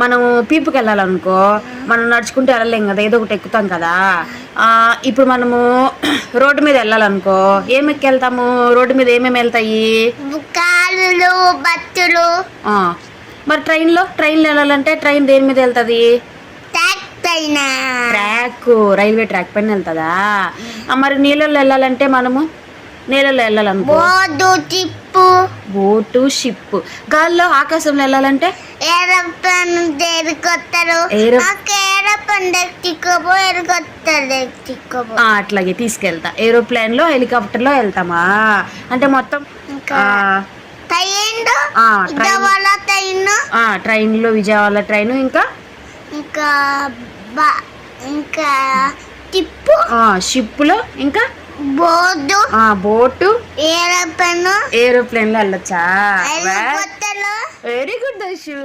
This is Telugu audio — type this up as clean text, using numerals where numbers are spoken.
మనం పీపుకి వెళ్ళాలనుకో, మనం నడుచుకుంటూ వెళ్ళలేం కదా, ఏదో ఒకటి ఎక్కుతాం కదా. ఇప్పుడు మనము రోడ్డు మీద వెళ్ళాలనుకో, ఏం ఎక్కి వెళ్తాము? రోడ్డు మీద ఏమేమి వెళ్తాయి? కార్లు, బస్సులు. మరి ట్రైన్లో వెళ్ళాలంటే ట్రైన్ దేని మీద వెళ్తుంది? ట్రాక్, రైల్వే ట్రాక్ పైన వెళ్తుందా? మరి నీళ్ళల్లో వెళ్ళాలంటే మనము నీళ్ళల్లో వెళ్ళాలనుకో, బోటు, షిప్. గాల్లో ఆకాశంలో వెళ్ళాలంటే అట్లాగే తీసుకెళ్తా. ఏరోప్లేన్ లో, హెలికాప్టర్ లో వెళ్తామా? అంటే మొత్తం ట్రైన్ లో విజయవాడ ట్రైన్, ఇంకా షిప్ లో, ఇంకా బోటు, ఏరోప్లేన్ లో వెళ్ళొచ్చా? Very good దర్శు.